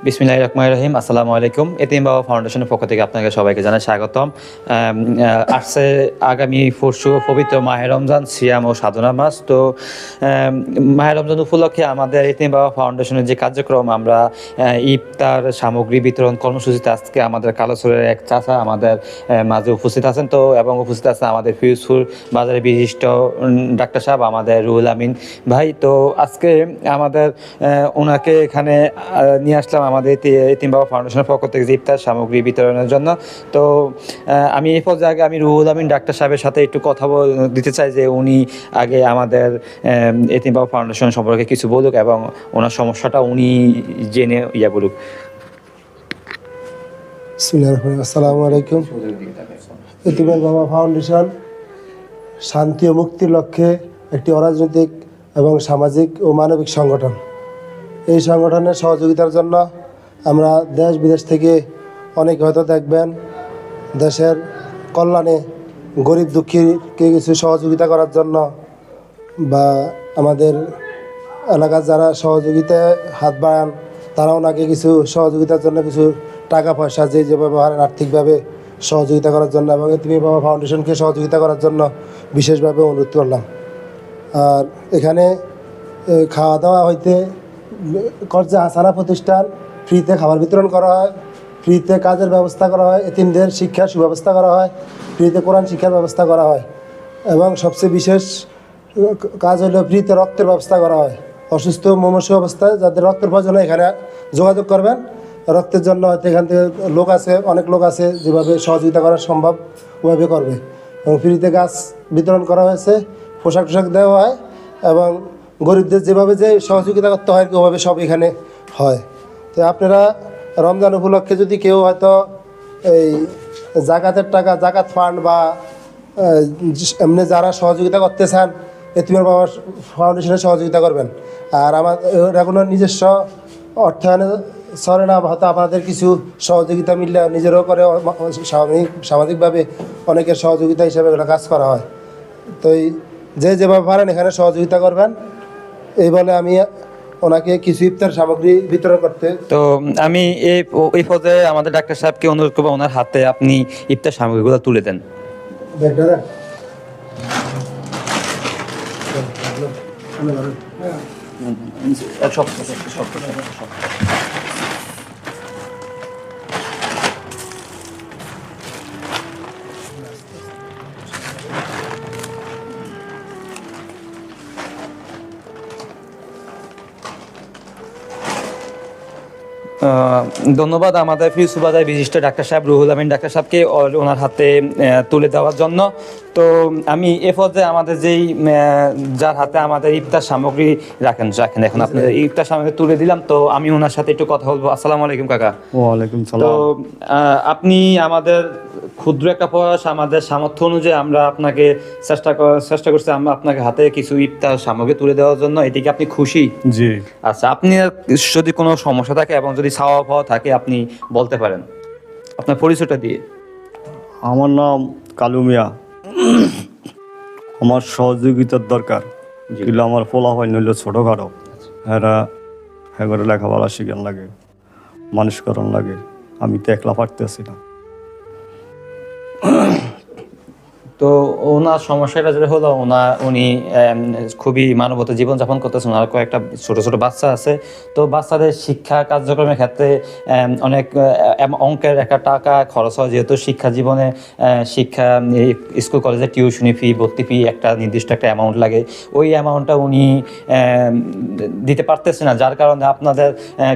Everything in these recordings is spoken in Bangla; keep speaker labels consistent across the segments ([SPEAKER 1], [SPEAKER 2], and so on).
[SPEAKER 1] বিসমিল্লাহির রহমানির রহিম। আসসালামু আলাইকুম। এতিম বাবা ফাউন্ডেশনের পক্ষ থেকে আপনাকে সবাইকে জানাই স্বাগতম। আসছে আগামী পরশু পবিত্র মাহে রমজান, সিয়াম ও সাধনা মাস। তো মাহে রমজান উপলক্ষে আমাদের এতিম বাবা ফাউন্ডেশনের যে কার্যক্রম, আমরা ইফতার সামগ্রী বিতরণ কর্মসূচিতে আজকে আমাদের কালোসরের এক চাচা আমাদের মাঝে উপস্থিত আছেন। তো এবং উপস্থিত আছেন আমাদের ফিরোজপুর বাজারের বিশিষ্ট ডাক্তার সাহেব আমাদের রুহুল আমিন ভাই। তো আজকে আমাদের ওনাকে এখানে নিয়ে আসলাম আমাদের এতিম বাবা ফাউন্ডেশনের পক্ষ থেকে যে ইফতার সামগ্রী বিতরণের জন্য। তো আমি এই পর্যায়ে আমি রুহুল আমিন ডাক্তার সাহেবের সাথে একটু কথা দিতে চাই যে উনি আগে আমাদের এতিম বাবা ফাউন্ডেশন সম্পর্কে কিছু বলুক এবং ওনার সমস্যাটা উনি জেনে বলুক।
[SPEAKER 2] আসসালামু আলাইকুম। এতিম বাবা ফাউন্ডেশন শান্তি ও মুক্তির লক্ষ্যে একটি অরাজনৈতিক এবং সামাজিক ও মানবিক সংগঠন। এই সংগঠনের সহযোগিতার জন্য আমরা দেশ বিদেশ থেকে অনেক হয়তো দেখবেন দেশের কল্যাণে গরিব দুঃখীকে কিছু সহযোগিতা করার জন্য বা আমাদের এলাকার যারা সহযোগিতায় হাত বাড়ান তারাও ওনাকে কিছু সহযোগিতার জন্য কিছু টাকা পয়সা যেভাবে পারেন আর্থিকভাবে সহযোগিতা করার জন্য এবং এতিম বাবা ফাউন্ডেশনকে সহযোগিতা করার জন্য বিশেষভাবে অনুরোধ করলাম। আর এখানে খাওয়া দাওয়া হইতে কর্জা হাসানা প্রতিষ্ঠান ফ্রিতে খাবার বিতরণ করা হয়, ফ্রিতে কাজের ব্যবস্থা করা হয়, এতিমদের শিক্ষার সুব্যবস্থা করা হয়, ফ্রিতে কোরআন শিক্ষার ব্যবস্থা করা হয় এবং সবচেয়ে বিশেষ কাজ হলো ফ্রিতে রক্তের ব্যবস্থা করা হয়। অসুস্থ মুমূর্ষু অবস্থায় যাদের রক্তের প্রয়োজন এখানে যোগাযোগ করবেন। রক্তের জন্য হয়তো এখান থেকে লোক আছে, অনেক লোক আছে যেভাবে সহযোগিতা করা সম্ভব ওভাবে করবে এবং ফ্রিতে গাছ বিতরণ করা হয়েছে, পোশাক দেওয়া হয় এবং গরিবদের যেভাবে যে সহযোগিতা করতে হয় ওভাবে সব এখানে হয়। তো আপনারা রমজান উপলক্ষে যদি কেউ হয়তো এই জাকাতের টাকা, জাকাত ফান্ড বা এমনি যারা সহযোগিতা করতে চান এতিমের বাবা ফাউন্ডেশনের সহযোগিতা করবেন। আর আমার এটা কোনো নিজস্ব অর্থায়নে সরে না, হয়তো আপনাদের কিছু সহযোগিতা মিললে নিজেরও করে সামাজিকভাবে অনেকের সহযোগিতা হিসাবে এটা কাজ করা হয়। তো যেভাবে পারেন এখানে সহযোগিতা করবেন এই বলে আমি ওনাকে কিছু ইফতার সামগ্রী বিতরণ করতে।
[SPEAKER 1] তো আমি এই পর্যায়ে আমাদের ডাক্তার সাহেবকে অনুরোধ করবো ওনার হাতে আপনি ইফতার সামগ্রীগুলো তুলে দেন। ধন্যবাদ আমাদের ফিরোজপুর বাজারের বিশিষ্ট ডাক্তার সাহেব রুহুল আমিন ডাক্তার সাহেবকে ওনার হাতে তুলে দেওয়ার জন্য। তো আমি এ পর্যায়ে আমাদের যেই যার হাতে আমাদের ইফতার সামগ্রী রাখেন এখন আপনাদের ইফতার সামগ্রী তুলে দিলাম। তো আমি ওনার সাথে একটু কথা বলবো। আসসালামু আলাইকুম কাকা।
[SPEAKER 3] ওয়ালাইকুম সালাম।
[SPEAKER 1] তো আপনি আমাদের ক্ষুদ্র একটা প্রয়াস, আমাদের সামর্থ্য অনুযায়ী আমরা আপনাকে চেষ্টা করছি আমরা আপনাকে হাতে কিছু ইফতার সামগ্রী তুলে দেওয়ার জন্য। এটিকে আপনি খুশি?
[SPEAKER 3] জি।
[SPEAKER 1] আচ্ছা, আপনি যদি কোনো সমস্যা থাকে এবং যদি চাওয়া পাওয়া থাকে আপনি বলতে পারেন আপনার পরিচয়টা দিয়ে।
[SPEAKER 3] আমার নাম কালু মিয়া। আমার সহযোগিতার দরকার, কিন্তু আমার পোলা হয় নইলে ছোটোখাটো, এরা এবারে লেখাপড়া শিখান লাগে, মানুষকরণ লাগে, আমি তো একলা পারতেছি না।
[SPEAKER 1] তো ওনার সমস্যাটা যেটা হলো উনি খুবই মানবতা জীবনযাপন করতেছেন। ওনার কয়েকটা ছোট ছোট বাচ্চা আছে। তো বাচ্চাদের শিক্ষা কার্যক্রমের ক্ষেত্রে অনেক অঙ্কের একটা টাকা খরচ হয়, যেহেতু শিক্ষা জীবনে শিক্ষা স্কুল কলেজে টিউশনি ফি, ভর্তি ফি একটা নির্দিষ্ট একটা অ্যামাউন্ট লাগে। ওই অ্যামাউন্টটা উনি দিতে পারতেছে না, যার কারণে আপনাদের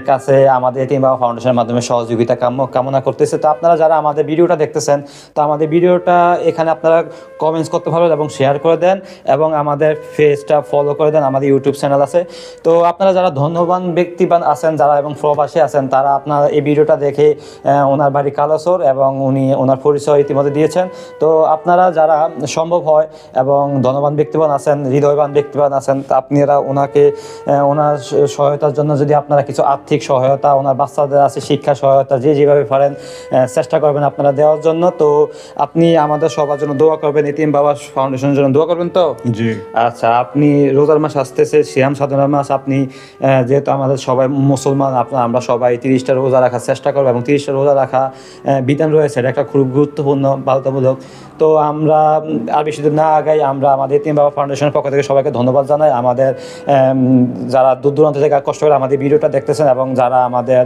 [SPEAKER 1] কাছে আমাদের এতিম বাবা ফাউন্ডেশনের মাধ্যমে সহযোগিতা কামনা করতেছে। তো আপনারা যারা আমাদের ভিডিওটা দেখতেছেন, তো আমাদের ভিডিওটা এখানে আপনারা কমেন্টস করতে পারবেন এবং শেয়ার করে দেন এবং আমাদের পেজটা ফলো করে দেন। আমাদের ইউটিউব চ্যানেল আছে। তো আপনারা যারা ধন্যবান ব্যক্তিবান আছেন যারা এবং প্রবাসী আছেন, তারা আপনারা এই ভিডিওটা দেখে ওনার বাড়ি কালাসর এবং উনি ওনার পরিচয় ইতিমধ্যে দিয়েছেন। তো আপনারা যারা সম্ভব হয় এবং ধনবান ব্যক্তিবান আছেন, হৃদয়বান ব্যক্তিবান আছেন, তা আপনারা ওনাকে ওনার সহায়তার জন্য যদি আপনারা কিছু আর্থিক সহায়তা, ওনার বাচ্চাদের আছে শিক্ষা সহায়তা, যেভাবে পারেন চেষ্টা করবেন আপনারা দেওয়ার জন্য। তো আপনি আমাদের সবার জন্য দোয়া করবেন, এতিম বাবা ফাউন্ডেশনের জন্য দোয়া করবেন তো?
[SPEAKER 3] জি।
[SPEAKER 1] আচ্ছা, আপনি রোজার মাস আসতেছে, সিয়াম সাধনার মাস, আপনি যেহেতু আমাদের সবাই মুসলমান, আমরা সবাই 30টা রোজা রাখার চেষ্টা করবো এবং 30টা রোজা রাখা বিধান রয়েছে, এটা একটা খুব গুরুত্বপূর্ণ বাধ্যতামূলক। তো আমরা আর বেশি দূর না আগাই, আমরা আমাদের এতিম বাবা ফাউন্ডেশনের পক্ষ থেকে সবাইকে ধন্যবাদ জানাই। আমাদের যারা দূর দূরান্ত থেকে কষ্ট করে আমাদের ভিডিওটা দেখতেছেন এবং যারা আমাদের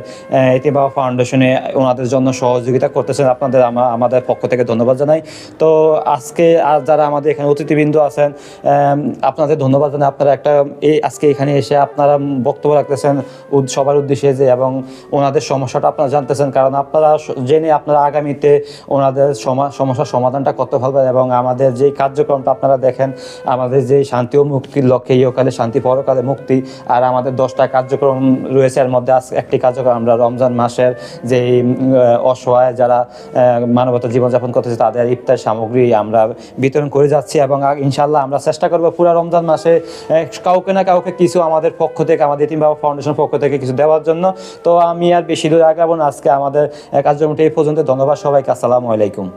[SPEAKER 1] এতিম বাবা ফাউন্ডেশনে ওনাদের জন্য সহযোগিতা করতেছেন, আপনাদের আমাদের পক্ষ থেকে ধন্যবাদ জানাই। তো আজকে আর যারা আমাদের এখানে অতিথিবৃন্দ আছেন, আপনাদের ধন্যবাদ জানাই। আপনারা আজকে এখানে এসে আপনারা বক্তব্য রাখতেছেন সবার উদ্দেশ্যে যে, এবং ওনাদের সমস্যাটা আপনারা জানতেছেন, কারণ আপনারা জেনে আপনারা আগামীতে ওনাদের সমস্যার সমাধানটা করতে পারবেন। এবং আমাদের যেই কার্যক্রমটা আপনারা দেখেন, আমাদের যেই শান্তি ও মুক্তির লক্ষ্যে ইহকালে শান্তি পরকালে মুক্তি, আর আমাদের 10টা কার্যক্রম রয়েছে, এর মধ্যে একটি কার্যক্রম আমরা রমজান মাসের যেই অসহায় যারা মানবতা জীবনযাপন করতেছে তাদের ইফতার সামগ্রী আমরা বিতরণ করে যাচ্ছি। এবং ইনশাল্লাহ আমরা চেষ্টা করবো পুরো রমজান মাসে কাউকে না কাউকে কিছু আমাদের পক্ষ থেকে, আমাদের এতিম বাবা ফাউন্ডেশনের পক্ষ থেকে কিছু দেওয়ার জন্য। তো আমি আর বেশি দূর আগাবো না, আজকে আমাদের কার্যক্রমটি এই পর্যন্ত। ধন্যবাদ সবাইকে, আসসালামু আলাইকুম।